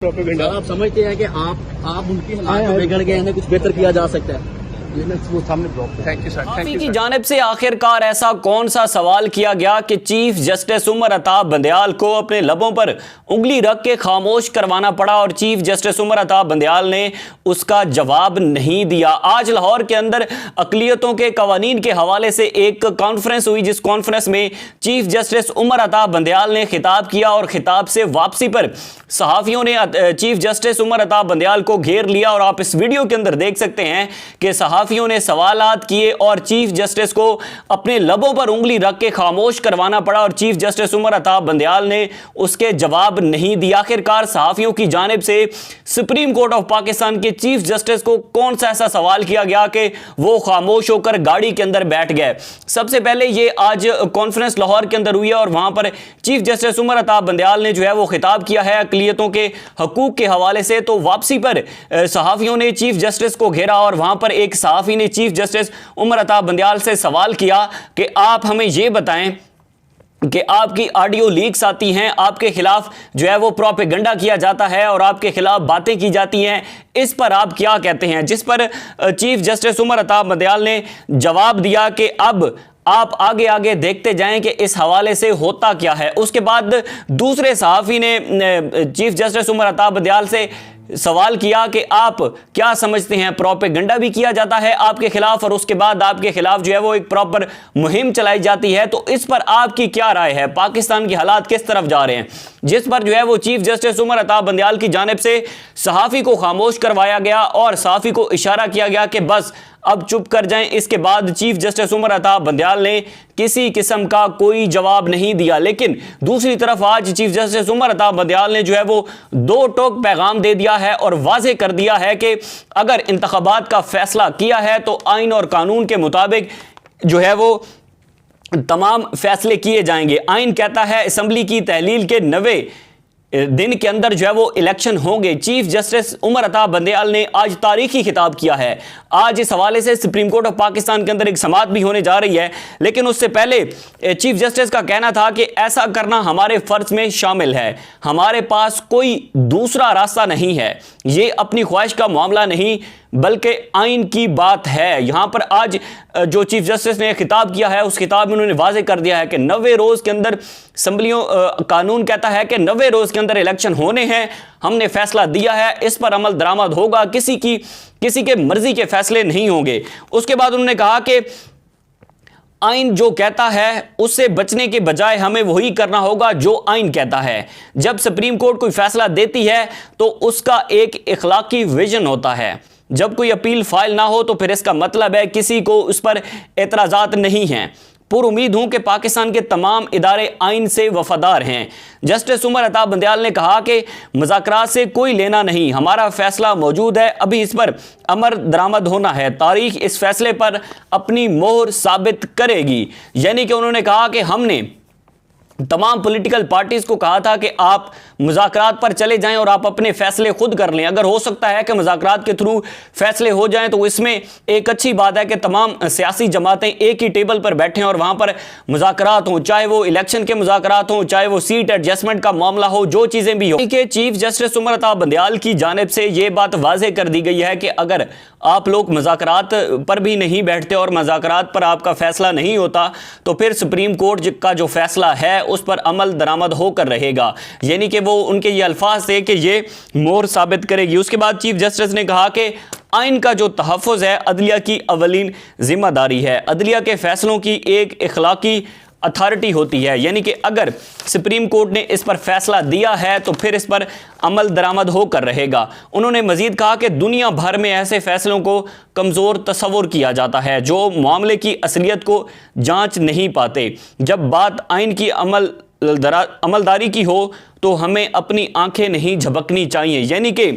Sir, आप समझते हैं कि आप उनकी हालात जो बिगड़ गए हैं, कुछ बेहतर किया जा सकता है? वो सामने ब्लॉक। Thank you sir. काफी की जानिब से आखिरकार ऐसा कौन सा सवाल किया गया कि चीफ जस्टिस उमर अताब बंदयाल को अपने लबों पर उंगली रख के खामोश करवाना पड़ा और चीफ जस्टिस उमर अताब बंदयाल ने उसका जवाब नहीं दिया। आज लाहौर के अंदर अकलियतों के कवानीन के हवाले से एक कॉन्फ्रेंस हुई, जिस कॉन्फ्रेंस में चीफ जस्टिस उमर अताब बंदयाल ने खिताब किया और खिताब से वापसी पर सहाफियों ने चीफ जस्टिस उमर अताब बंदयाल को घेर लिया और आप इस वीडियो के अंदर देख सकते हैं कि सहाफियों ने सवालात किए और चीफ जस्टिस को अपने लबों पर उंगली रख के खामोश करवाना पड़ा और चीफ जस्टिस उमर अताब बंदयाल ने उसके जवाब नहीं दिया। आखिरकार सहाफियों की जानिब से सुप्रीम कोर्ट ऑफ पाकिस्तान के चीफ जस्टिस को कौन सा ऐसा सवाल किया गया कि वो खामोश होकर गाड़ी के अंदर बैठ गए। सबसे पहले ये आज कॉन्फ्रेंस लाहौर के अंदर हुई है और वहां पर चीफ जस्टिस उमर अताब बंदयाल ने जो है वो खिताब किया है अकलियतों के हकूक के हवाले से। तो वापसी पर सहाफियों ने चीफ जस्टिस को घेरा और वहां पर एक सहाफी ने चीफ जस्टिस उमर अताब बंदयाल से सवाल किया कि आप हमें यह बताएं कि आपकी ऑडियो लीक्स आती हैं, आपके खिलाफ जो है वो प्रोपेगेंडा किया जाता है और आपके खिलाफ बातें की जाती हैं, इस पर आप क्या कहते हैं। जिस पर चीफ जस्टिस उमर अताब बंदयाल ने जवाब दिया कि अब आप आगे आगे देखते जाएं कि इस हवाले से होता क्या है। उसके बाद दूसरे सहाफी ने चीफ जस्टिस उमर अताब बंदयाल से सवाल किया कि आप क्या समझते हैं, प्रोपेगेंडा भी किया जाता है आपके खिलाफ और उसके बाद आपके खिलाफ जो है वो एक प्रॉपर मुहिम चलाई जाती है, तो इस पर आपकी क्या राय है, पाकिस्तान के हालात किस तरफ जा रहे हैं। जिस पर जो है वो चीफ जस्टिस उमर अताब बंदयाल की जानिब से सहाफी को खामोश करवाया गया और सहाफी को इशारा किया गया कि बस अब चुप कर जाएं। इसके बाद चीफ जस्टिस उमर अताब बंदयाल ने किसी किस्म का कोई जवाब नहीं दिया। लेकिन दूसरी तरफ आज चीफ जस्टिस उमर अताब बंदयाल ने जो है वो दो टोक पैगाम दे दिया है और वाजे कर दिया है कि अगर इंतखाबात का फैसला किया है तो आइन और कानून के मुताबिक जो है वो तमाम फैसले किए जाएंगे। आइन कहता है असेंबली की तहलील के 90 दिन के अंदर जो है वो इलेक्शन होंगे। चीफ जस्टिस उमर अताब बंदयाल ने आज तारीखी खिताब किया है। आज इस हवाले से सुप्रीम कोर्ट ऑफ पाकिस्तान के अंदर एक समाअत भी होने जा रही है, लेकिन उससे पहले चीफ जस्टिस का कहना था कि ऐसा करना हमारे फर्ज में शामिल है, हमारे पास कोई दूसरा रास्ता नहीं है, ये अपनी ख्वाहिश का मामला नहीं बल्कि आइन की बात है। यहां पर आज जो चीफ जस्टिस ने खिताब किया है उस खिताब में उन्होंने वाजे कर दिया है कि 90 रोज के अंदर असम्बलियों कानून कहता है कि 90 रोज के अंदर इलेक्शन होने हैं, हमने फैसला दिया है, इस पर अमल दरामद होगा, किसी के मर्जी के फैसले नहीं होंगे। उसके बाद उन्होंने कहा कि आइन जो कहता है उससे बचने के बजाय हमें वही करना होगा जो आइन कहता है। जब सुप्रीम कोर्ट कोई फैसला देती है तो उसका एक इखलाकी विजन होता है, जब कोई अपील फाइल ना हो तो फिर इसका मतलब है किसी को उस पर एतराज़ात नहीं हैं। पुरुमीद हूं कि पाकिस्तान के तमाम इदारे आइन से वफादार हैं। जस्टिस उमर अताब बंदयाल ने कहा कि मुज़ाकरात से कोई लेना नहीं, हमारा फैसला मौजूद है, अभी इस पर अमर दरामद होना है, तारीख इस फैसले पर अपनी मोहर साबित करेगी। यानी कि उन्होंने कहा कि हमने तमाम पॉलिटिकल पार्टीज को कहा था कि आप मुज़ाकरात पर चले जाएं और आप अपने फैसले खुद कर लें। अगर हो सकता है कि मुज़ाकरात के थ्रू फैसले हो जाएं तो इसमें एक अच्छी बात है कि तमाम सियासी जमातें एक ही टेबल पर बैठें और वहां पर मुज़ाकरात हों, चाहे वो इलेक्शन के मुज़ाकरात हों, चाहे वो सीट एडजस्टमेंट का मामला हो, जो चीज़ें भी हो। चीफ जस्टिस उमर अताब बंदयाल की जानिब से ये बात वाज़ेह कर दी गई है कि अगर आप लोग मुज़ाकरात पर भी नहीं बैठते और मुज़ाकरात पर आपका फैसला नहीं होता तो फिर सुप्रीम कोर्ट का जो फैसला है उस पर अमल दरामद होकर रहेगा। यानी कि वो उनके ये अल्फाज थे कि ये मोहर साबित करेगी। उसके बाद चीफ जस्टिस ने कहा कि आइन का जो तहफ़्फ़ुज़ है अदलिया की अवलीन जिम्मेदारी है, अदलिया के फैसलों की एक इखलाकी अथॉरिटी होती है। यानी कि अगर सुप्रीम कोर्ट ने इस पर फैसला दिया है तो फिर इस पर अमल दरामद होकर रहेगा। उन्होंने मजीद कहा कि दुनिया भर में ऐसे फैसलों को कमज़ोर तस्वुर किया जाता है जो मामले की असलियत को जांच नहीं पाते। जब बात आइन की अमलदारी की हो तो हमें अपनी आंखें नहीं झपकनी चाहिए। यानी कि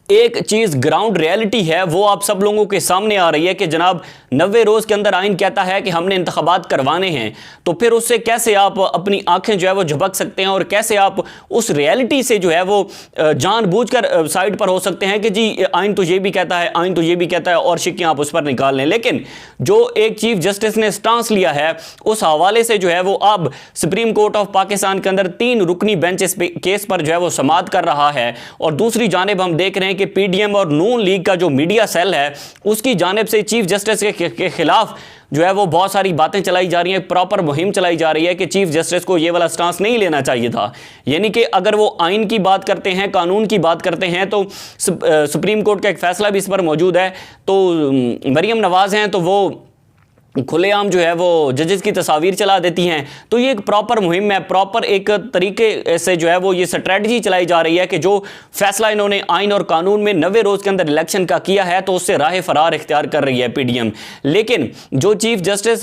एक चीज ग्राउंड रियलिटी है वो आप सब लोगों के सामने आ रही है कि जनाब 90 रोज के अंदर आइन कहता है कि हमने इंतखाबात करवाने हैं, तो फिर उससे कैसे आप अपनी आंखें जो है वो झपक सकते हैं और कैसे आप उस रियलिटी से जो है वो जानबूझकर साइड पर हो सकते हैं कि जी आइन तो ये भी कहता है, आइन तो ये भी कहता है, और शिक्कियां आप उस पर निकाल लें। लेकिन जो एक चीफ जस्टिस ने स्टांस लिया है उस हवाले से जो है वो अब सुप्रीम कोर्ट ऑफ पाकिस्तान के अंदर 3 रुकनी बेंच इस केस पर जो है वो समाअत कर रहा है, और दूसरी जानिब हम देख रहे हैं कि पीडीएम और नून लीग का जो मीडिया सेल है उसकी जानिब से चीफ जस्टिस के खिलाफ जो है वो बहुत सारी बातें चलाई जा रही हैं, प्रॉपर मुहिम चलाई जा रही है कि चीफ जस्टिस को ये वाला स्टांस नहीं लेना चाहिए था। यानी कि अगर वो आइन की बात करते हैं, कानून की बात करते हैं, तो सुप्रीम कोर्ट का एक फैसला भी इस पर मौजूद है। तो मरीम नवाज हैं तो वो खुलेआम जो है वो जजेस की तस्वीर चला देती हैं। तो ये एक प्रॉपर मुहिम है, प्रॉपर एक तरीके से जो है वो ये स्ट्रेटजी चलाई जा रही है कि जो फैसला इन्होंने आइन और कानून में 90 रोज के अंदर इलेक्शन का किया है तो उससे राह फरार इख्तियार कर रही है पीडीएम। लेकिन जो चीफ जस्टिस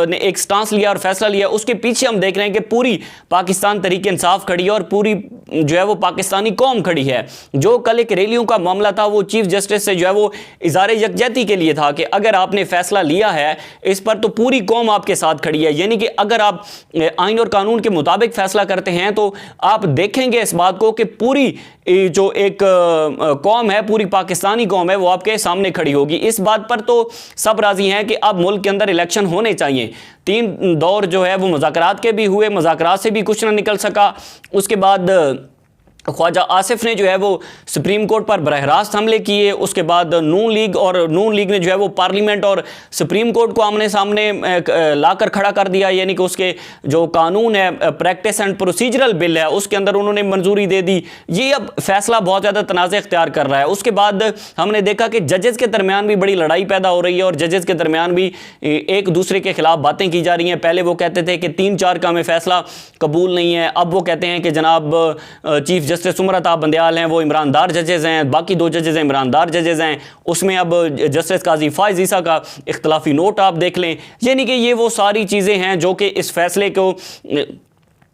ने एक स्टांस लिया और फैसला लिया उसके पीछे हम देख रहे हैं कि पूरी पाकिस्तान तहरीक इंसाफ खड़ी है और पूरी जो है वो पाकिस्तानी कौम खड़ी है। जो कल एक रैलियों का मामला था वो चीफ जस्टिस से जो है वो इज़हार यकजहती के लिए था कि अगर आपने फैसला लिया है इस पर तो पूरी कौम आपके साथ खड़ी है। यानी कि अगर आप आइन और कानून के मुताबिक फैसला करते हैं तो आप देखेंगे इस बात को कि पूरी जो एक कौम है, पूरी पाकिस्तानी कौम है, वो आपके सामने खड़ी होगी। इस बात पर तो सब राजी हैं कि अब मुल्क के अंदर इलेक्शन होने चाहिए। 3 दौर जो है वो मुज़ाकरात के भी हुए, मुज़ाकरात से भी कुछ ना निकल सका। उसके बाद ख्वाजा आसिफ ने जो है वो सुप्रीम कोर्ट पर बरह रास्त हमले किए। उसके बाद नून लीग ने जो है वो पार्लियामेंट और सुप्रीम कोर्ट को आमने सामने लाकर खड़ा कर दिया। यानी कि उसके जो कानून है, प्रैक्टिस एंड प्रोसीजरल बिल है, उसके अंदर उन्होंने मंजूरी दे दी। ये अब फैसला बहुत ज़्यादा तनाज़ इख्तियार कर रहा है। उसके बाद हमने देखा कि जजेस के दरमियान भी बड़ी लड़ाई पैदा हो रही है और जजेस के दरमियान भी एक दूसरे के खिलाफ बातें की जा रही हैं। पहले वो कहते थे कि 3-4 का हमें फैसला कबूल नहीं है, अब वो कहते हैं कि जनाब चीफ जस्टिस उमर अता बंदयाल हैं वो इमरानदार जजेस हैं, बाकी 2 जजेस हैं इमरानदार जजेस हैं। उसमें अब जस्टिस काजी फाइज ईसा का इख्तलाफी नोट आप देख लें। यानी कि ये वो सारी चीज़ें हैं जो कि इस फैसले को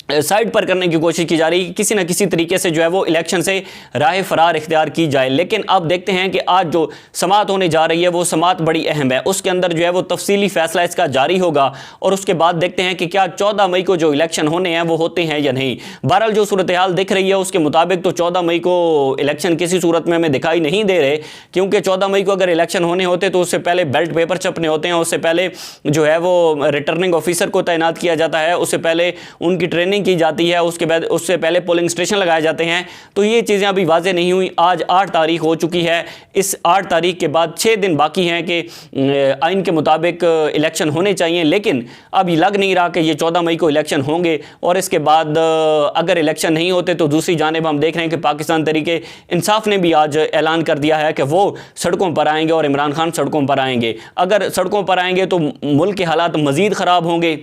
साइड पर करने की कोशिश की जा रही है, किसी न किसी तरीके से जो है वो इलेक्शन से राह फरार इख्तियार की जाए। लेकिन अब देखते हैं कि आज जो समाअत होने जा रही है वो समाअत बड़ी अहम है। उसके अंदर जो है वो तफसीली फैसला इसका जारी होगा और उसके बाद देखते हैं कि क्या 14 मई को जो इलेक्शन होने हैं वो होते हैं या नहीं। बहरहाल जो सूरत हाल दिख रही है उसके मुताबिक तो 14 मई को इलेक्शन किसी सूरत में हमें दिखाई नहीं दे रहे, क्योंकि 14 मई को अगर इलेक्शन होने होते तो उससे पहले बेल्ट पेपर छपने होते हैं, उससे पहले जो है वो रिटर्निंग ऑफिसर को तैनात किया जाता है, उससे पहले उनकी ट्रेनिंग की जाती है, उसके बाद उससे पहले पोलिंग स्टेशन लगाए जाते हैं। तो ये चीज़ें अभी वाजे नहीं हुई। आज 8 तारीख हो चुकी है। इस 8 तारीख के बाद 6 दिन बाकी हैं कि आइन के मुताबिक इलेक्शन होने चाहिए। लेकिन अब लग नहीं रहा कि ये 14 मई को इलेक्शन होंगे। और इसके बाद अगर इलेक्शन नहीं होते तो दूसरी जानिब हम देख रहे हैं कि पाकिस्तान तहरीक इंसाफ ने भी आज ऐलान कर दिया है कि वो सड़कों पर आएंगे और इमरान खान सड़कों पर आएंगे। अगर सड़कों पर आएंगे तो मुल्क के हालात मज़ीद ख़राब होंगे,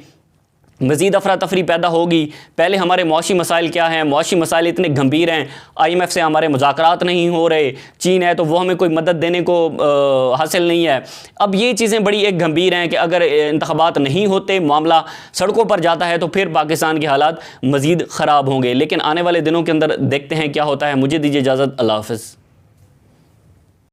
मज़ीद अफरा तफरी पैदा होगी। पहले हमारे मौशी मसाइल क्या हैं, मौशी मसाइल इतने गंभीर हैं, IMF से हमारे मुज़ाकरात नहीं हो रहे, चीन है तो वो हमें कोई मदद देने को हासिल नहीं है। अब ये चीज़ें बड़ी एक गंभीर हैं कि अगर इंतखाबात नहीं होते, मामला सड़कों पर जाता है तो फिर पाकिस्तान के हालात मज़ीद ख़राब होंगे। लेकिन आने वाले दिनों के अंदर देखते हैं क्या होता है। मुझे दीजिए इजाज़त, अल्लाह हाफ़िज़।